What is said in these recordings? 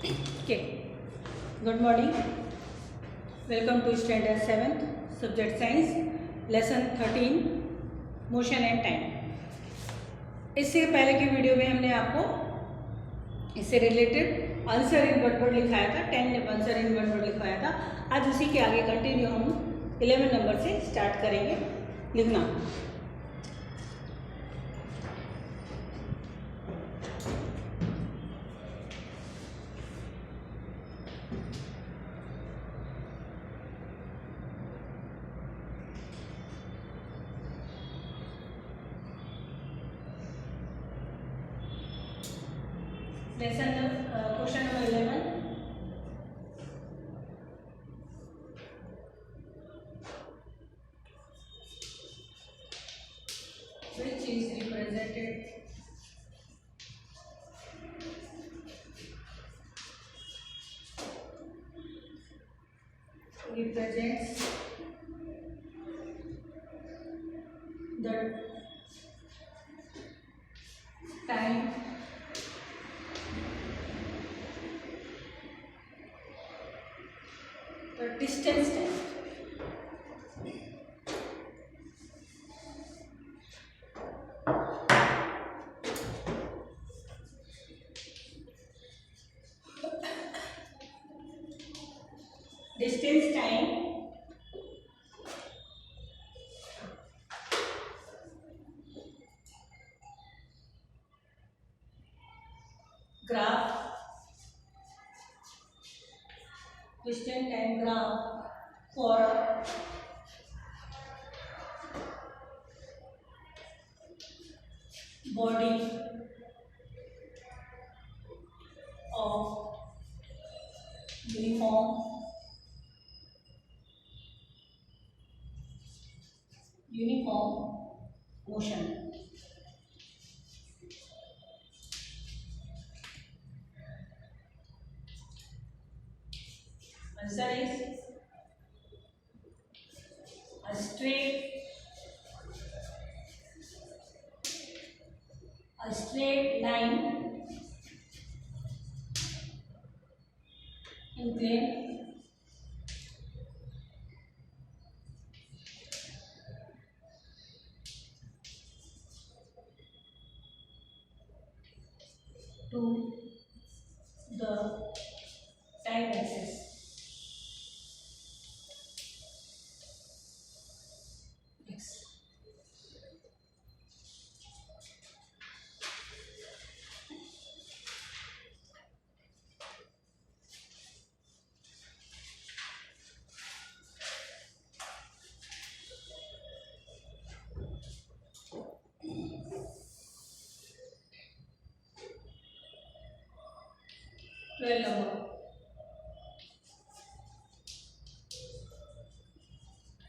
Okay. Good morning. Welcome to Standard 7th Subject Science Lesson 13 Motion and Time. इससे पहले की video में हमने आपको इससे related answer in one word लिखाया था, 10 आंसर इन वन वर्ड लिखवाया था। आज उसी के आगे कंटिन्यू हम 11 नंबर से स्टार्ट करेंगे लिखना। Question number 11. Which is represented represents the time distance time. Distance time graph, distance time graph for a body of uniform motion. Answer is a straight line in plane to the time axis. X. Number.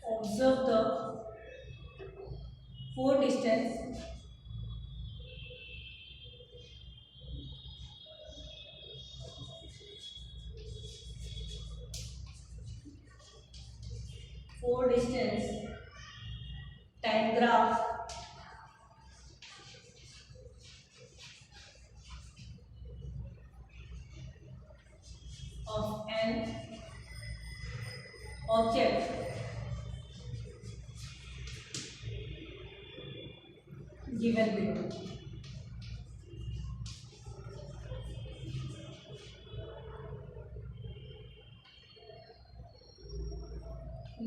Observe the four distance time graph of an object given below.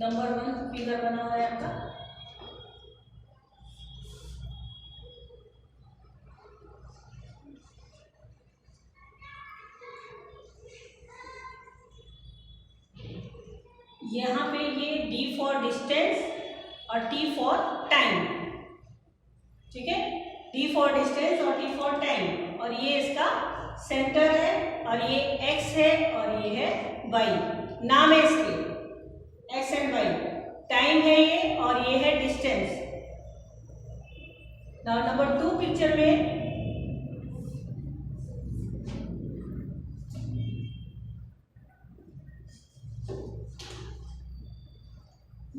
Number 1 figure बना हुआ है आपका। यहाँ पे ये D for distance और T for time, ठीक है। D फॉर डिस्टेंस और T फॉर टाइम, और ये इसका सेंटर है, और ये X है और ये है Y। नाम है इसके X एंड Y। टाइम है ये और ये है डिस्टेंस। नाउ नंबर 2 पिक्चर में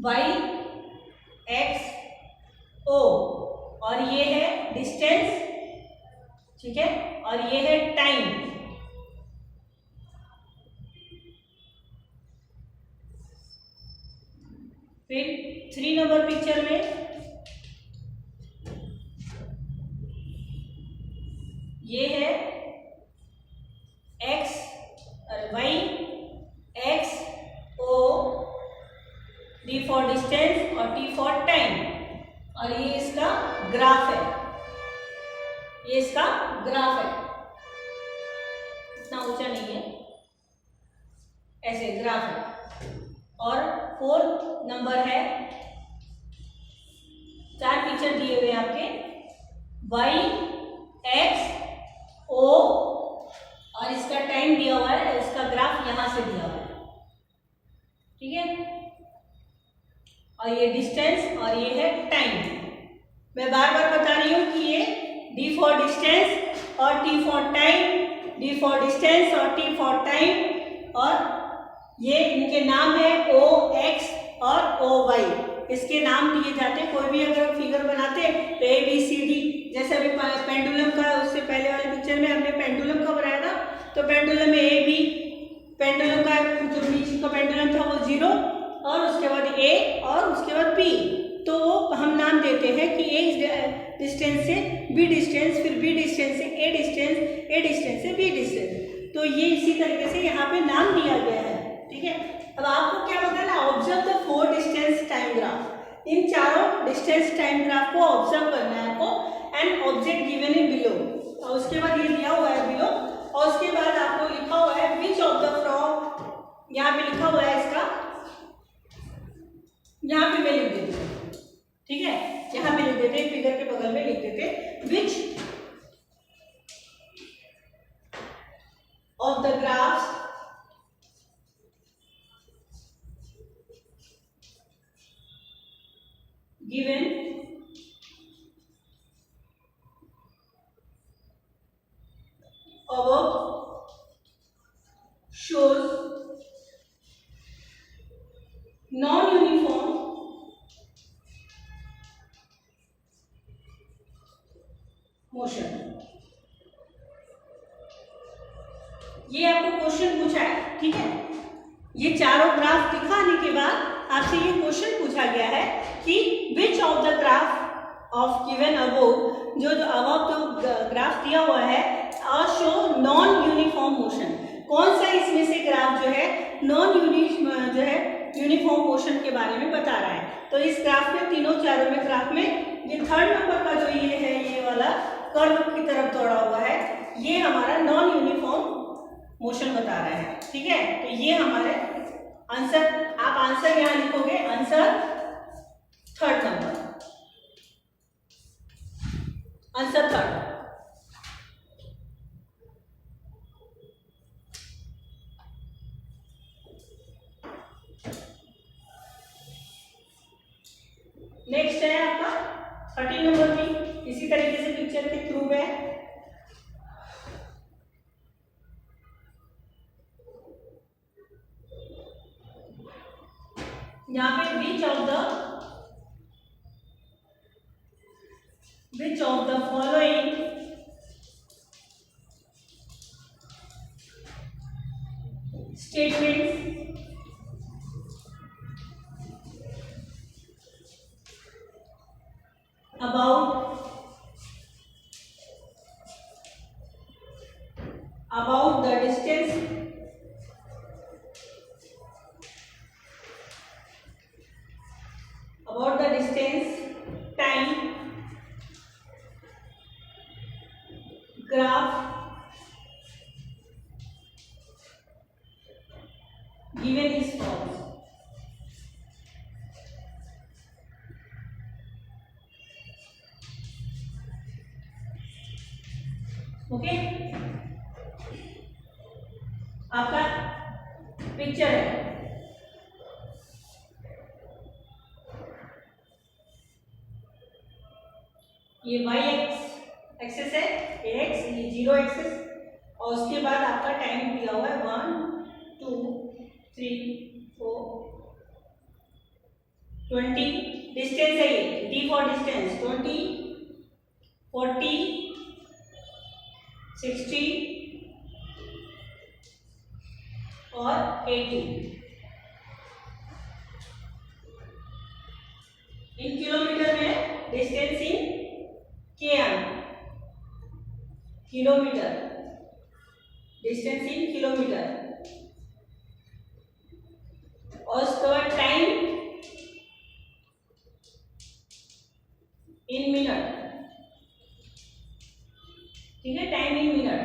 Y X O और ये है डिस्टेंस, ठीक है, और ये है टाइम। फिर 3 नंबर पिक्चर में ये है एक्स और Y, X O, D for distance और टी फॉर टाइम, और ये इसका ग्राफ है, ये इसका ग्राफ है, इतना ऊंचा नहीं है, ऐसे ग्राफ है। और 4 नंबर है, 4 पिक्चर दिए हुए आपके, वाई, एक्स, ओ, और इसका टाइम दिया हुआ है, इसका ग्राफ यहां से दिया हुआ है, ठीक है। और ये डिस्टेंस और ये है टाइम। मैं बार बार बता रही हूं कि ये डी फॉर डिस्टेंस और T for time, D for distance और टी फॉर टाइम, और ये इनके नाम है ओ एक्स और ओ वाई, इसके नाम दिए जाते हैं। कोई भी अगर फिगर बनाते हैं तो ए बी सी डी, जैसे अभी पेंडुलम का, उससे पहले वाले पिक्चर में हमने पेंडुलम का बनाया था, तो पेंडुलम में ए बी, पेंडुलम का जो नीचे का पेंडुलम था वो 0, और उसके बाद ए और उसके बाद बी, तो वो हम नाम देते हैं कि ए डिस्टेंस से बी डिस्टेंस, फिर बी डिस्टेंस से ए डिस्टेंस, ए डिस्टेंस से बी डिस्टेंस, तो ये इसी तरीके से यहाँ पे नाम दिया गया है, ठीक है। अब आपको क्या बताना है, observe the 4 distance time graph, इन चारों डिस्टेंस टाइम ग्राफ को ऑब्जर्व करना है आपको, and object given in below, और उसके बाद ये दिया हुआ है बिलो, और उसके बाद आपको लिखा हुआ है विच ऑफ द फ्रॉम, यहाँ पे लिखा हुआ है इसका, यहाँ पे मैं लिख देती हूँ, ठीक है, यहाँ पे लिख देते, फिगर के बगल में लिख देते, विच of the graphs given above shows non-uniform motion। ये आपको क्वेश्चन पूछा है, ठीक है। ये चारों ग्राफ दिखाने के बाद आपसे ये क्वेश्चन पूछा गया है कि which of the graph of given above, जो अबव जो ग्राफ दिया हुआ है, are show non uniform motion, कौन सा इसमें से ग्राफ जो है नॉन यूनिफॉर्म मोशन के बारे में बता रहा है। तो इस ग्राफ में, तीनों चारों में ग्राफ में, ये 3rd नंबर का जो ये है, ये वाला कर्व की तरफ दौड़ा हुआ है, ये हमारा नॉन यूनिफॉर्म मोशन बता रहा है, ठीक है। तो ये हमारे आंसर, आप आंसर यहां लिखोगे, answer 3rd number, answer 3rd। Next है आपका 13 नंबर भी इसी तरीके से पिक्चर के थ्रू है। यहाँ पे which of the following statements about the distance time graph given is false। Okay, आपका पिक्चर है, ये y एक्सेस है, x, ये 0 एक्सेस, और उसके बाद आपका टाइम दिया हुआ है 1 2 3 4 20, डिस्टेंस है ये, d फॉर डिस्टेंस 20 40 60 और 80। इन किलोमीटर में distance in km, kilometre, distance in kilometre. और उसके बाद टाइम इन मिनट, ठीक है, time in minute,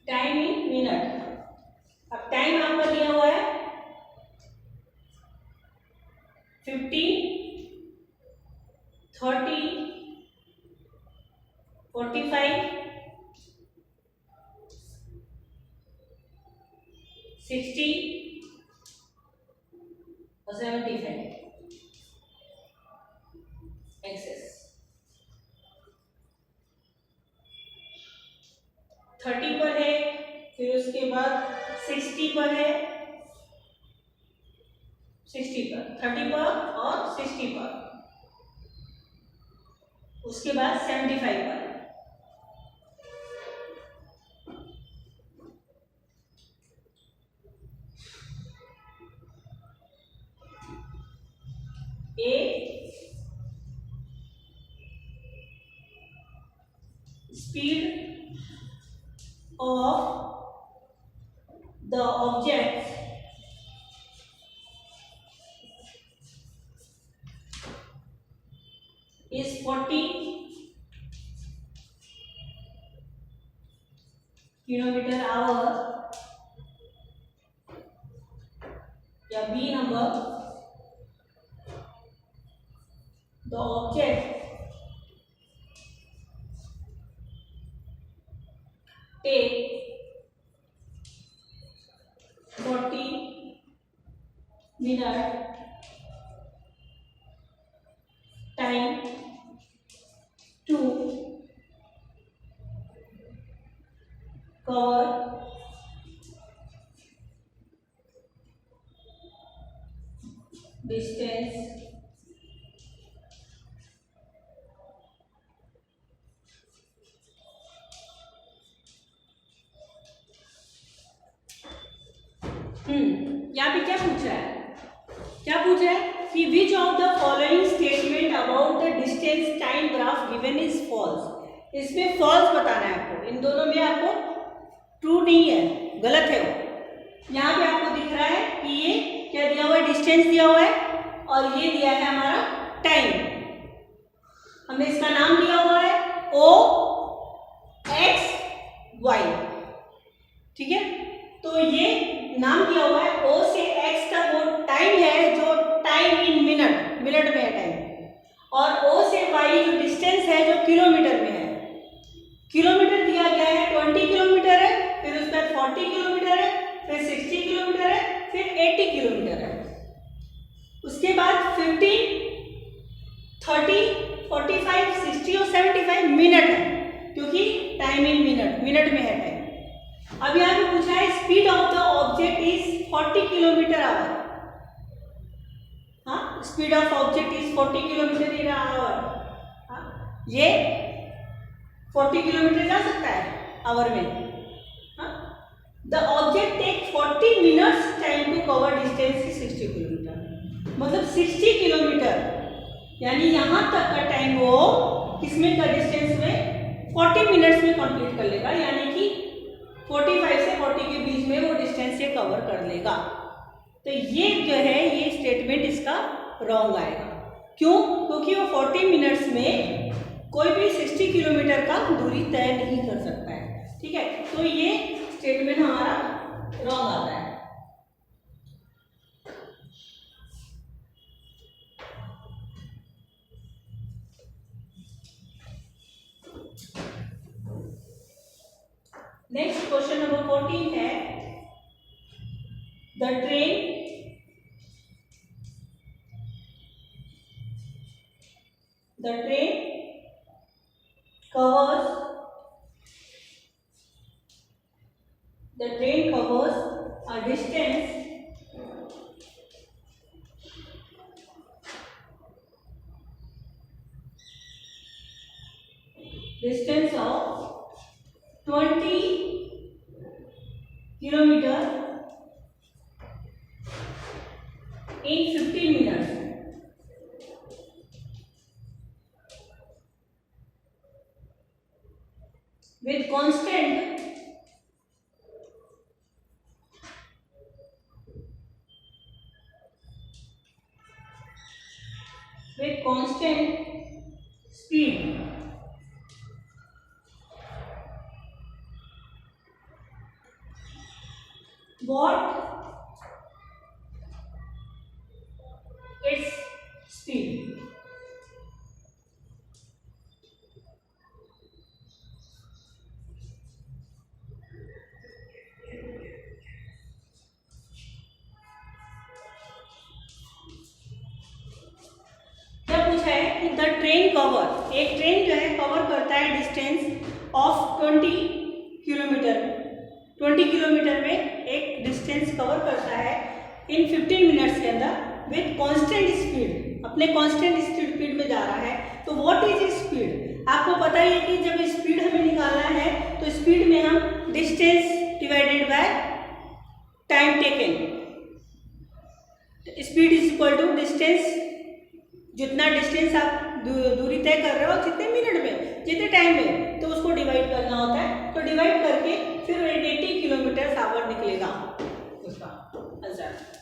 time in minute. अब टाइम आपका दिया हुआ है 15, 30, 45, 60 और 75 एक्सेस। 30 पर है, फिर उसके बाद 60 पर है, 60 पर, 30 पर और 60 पर, उसके बाद 75 पर। A speed of the object is 40 kilometre our, या B number, the object take 40 minute time to cover distance यहाँ पे क्या पूछ रहा है, क्या पूछ रहा है कि which of the following statement about the distance time graph given is false. इसमें फॉल्स बताना है आपको, इन दोनों में आपको ट्रू नहीं है, गलत है वो। यहाँ पे आपको दिख रहा है कि ये क्या दिया हुआ है, डिस्टेंस दिया हुआ है, और ये दिया है हमारा टाइम। हमने इसका नाम दिया हुआ है O X Y, ठीक है। तो ये नाम दिया हुआ है O से X का वो टाइम है जो टाइम इन मिनट, मिनट में है टाइम, और O से Y जो डिस्टेंस है जो किलोमीटर में है। किलोमीटर दिया गया है 20 किलोमीटर है, फिर उसके बाद 40 किलोमीटर है, फिर 60 किलोमीटर है, फिर 80 किलोमीटर है, उसके बाद 15, 30, 45, 60 और 75 मिनट है, क्योंकि टाइम इन मिनट, मिनट में है टाइम। अब यहाँ पे पूछा है speed of the object is 40 kilometre hour. हाँ, speed of object is 40 kilometre in hour. हाँ, ये 40 किलोमीटर जा सकता है आवर में। हाँ, the object take 40 minutes time to cover distance 60 kilometre, मतलब 60 किलोमीटर यानी यहाँ तक का टाइम वो किसमें का डिस्टेंस में 40 मिनट्स में कंप्लीट कर लेगा, यानी कि 45 से 40 के बीच में वो डिस्टेंस से कवर कर लेगा। तो ये जो है ये स्टेटमेंट इसका रॉन्ग आएगा। क्यों? क्योंकि वो 40 मिनट्स में कोई भी 60 किलोमीटर का दूरी तय नहीं कर सकता है, ठीक है। तो ये स्टेटमेंट हमारा रॉन्ग आता है। नेक्स्ट क्वेश्चन नंबर 14 है the train covers a distance of 20 kilometer in 15 minutes with constant speed. What its speed? क्या पूछा है कि द ट्रेन कवर, एक ट्रेन जो है कवर करता है डिस्टेंस ऑफ 20 किलोमीटर, 20 किलोमीटर में एक डिस्टेंस कवर करता है इन 15 मिनट्स के अंदर विथ कांस्टेंट स्पीड, अपने कांस्टेंट स्पीड में जा रहा है। तो व्हाट इज स्पीड? आपको पता ही है कि जब स्पीड हमें निकालना है तो स्पीड में हम distance divided by time taken, speed is equal to distance, जितना डिस्टेंस आप दूरी तय कर रहे हो कितने मिनट में, जितने टाइम में, तो उसको डिवाइड करना होता है। तो डिवाइड करके फिर 80 किलोमीटर आवर निकलेगा उसका answer.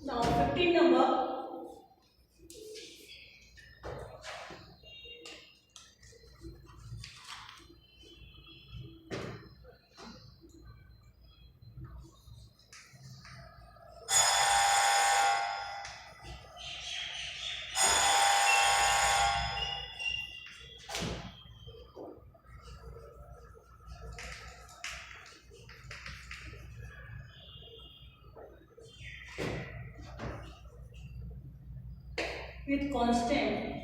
Now 15 number, with constant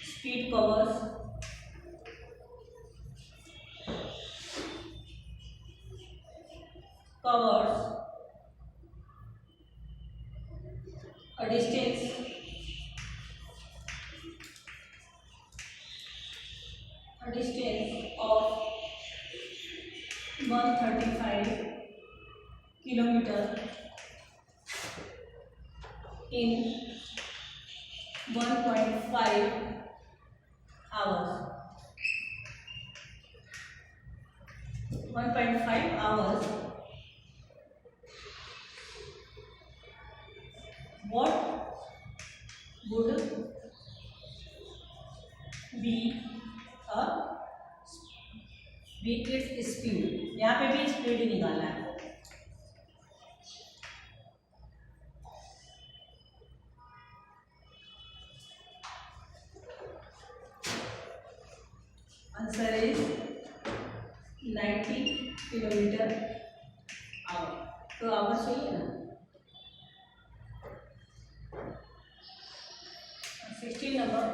speed covers a distance of 135 kilometer in 1.5 hours. 1.5 hours. What would be its speed? यहाँ पे भी स्पीड ही निकालना है। Answer is 90 kilometre our. तो आवर सही है ना। 16 नंबर,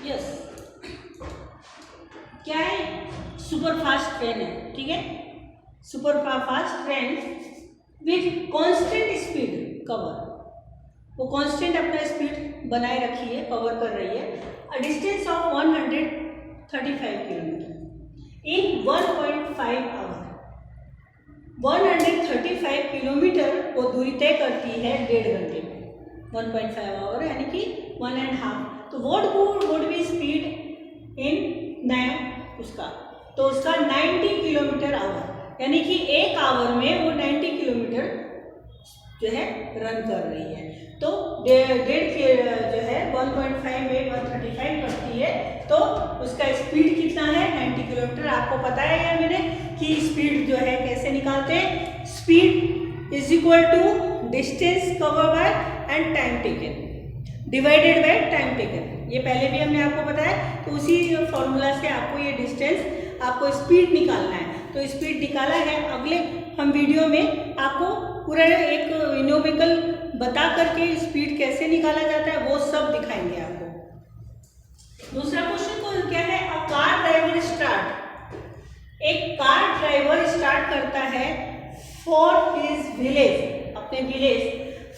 यस, क्या है, सुपर फास्ट ट्रेन है, ठीक है, super fast train with constant speed cover, वो कांस्टेंट अपना स्पीड बनाए रखी है, कवर कर रही है, a distance of 135 kilometre in 1.5 hour. 135 kilometre वो दूरी तय करती है 1.5 घंटे में, 1.5 आवर यानी कि 1.5। तो what would be speed in उसका, तो उसका 90 किलोमीटर आवर, यानी कि 1 आवर में वो 90 किलोमीटर जो है रन कर रही है। तो 1.5 जो है 1.5 में 135 करती है, तो उसका स्पीड कितना है 90 किलोमीटर। आपको पता है या मैंने कि स्पीड जो है कैसे निकालते हैं, speed is equal to distance cover by and time taken divided by time taken. ये पहले भी हमने आपको बताया, तो उसी फॉर्मूला से आपको ये डिस्टेंस, आपको स्पीड निकालना है। तो स्पीड निकाला है, अगले हम वीडियो में आपको पूरा एक न्यूमेरिकल बता करके स्पीड कैसे निकाला जाता है वो सब दिखाएंगे आपको। दूसरा क्वेश्चन को क्या है, अ कार ड्राइवर स्टार्ट, एक कार ड्राइवर स्टार्ट करता है फॉर हिज विलेज, अपने village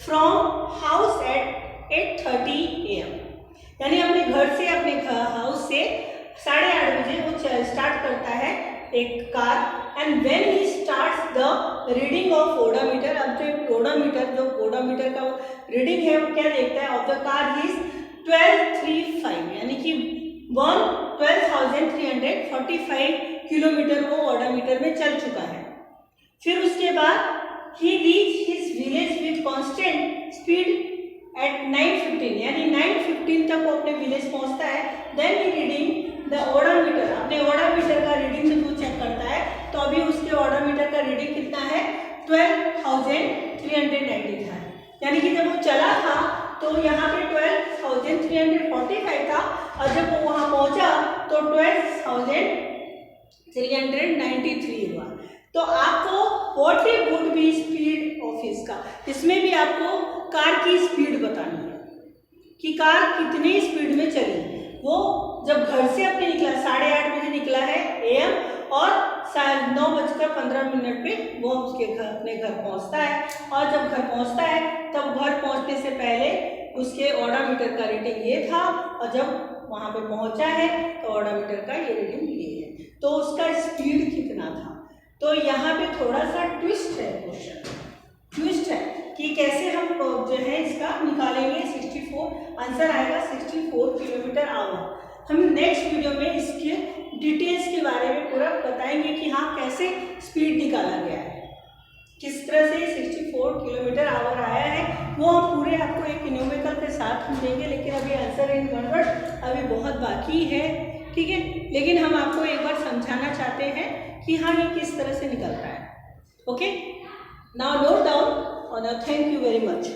from house at 8:30 AM, यानी अपने घर से, अपने हाउस से 8:30 बजे वो स्टार्ट करता है एक car. And when he starts the reading of odometer, अब जो ओडोमीटर का रीडिंग है वो क्या देखता है, ऑफ द कार इज 1235, यानी कि 12,345 किलोमीटर वो ओडोमीटर में चल चुका है। फिर उसके बाद he reach his village with constant speed at 9:15, यानी 9:15 तक वो अपने विलेज पहुंचता है। Then he reading the odometer, अपने ओडोमीटर का रीडिंग जब वो चेक करता है तो अभी उसके ओडोमीटर का रीडिंग कितना है 12,390 था, यानी कि जब वो चला था तो यहाँ पे 12,345 था, और जब वो वहाँ पहुँचा तो 12,393 हुआ। तो आपको what would be speed of इसका, इसमें भी आपको कार की स्पीड बतानी है कि कार कितनी स्पीड में चली। वो जब घर से अपने निकला 8:30 बजे निकला है AM, और 9:15 पे वो उसके घर, अपने घर पहुंचता है। और जब घर पहुंचता है तब घर पहुंचने से पहले उसके ओडोमीटर का रीडिंग ये था, और जब वहां पे पहुंचा है तो ओडोमीटर का ये रीडिंग ये है। तो उसका स्पीड कितना था। तो यहाँ पे थोड़ा सा ट्विस्ट है, क्वेश्चन ट्विस्ट है कि कैसे हम जो है इसका निकालेंगे। 64 आंसर आएगा 64 किलोमीटर आवर। हम नेक्स्ट वीडियो में इसके डिटेल्स के बारे में पूरा बताएंगे कि हाँ कैसे स्पीड निकाला गया है, किस तरह से 64 किलोमीटर आवर आया है, वो हम पूरे आपको एक न्यूमेरिकल के साथ हम देंगे। लेकिन अभी आंसर इन वन अभी बहुत बाकी है, ठीक है। लेकिन हम आपको एक बार समझाना चाहते हैं कि हाँ ये किस तरह से निकलता है। ओके, नाउ नोट डाउन और थैंक यू वेरी मच।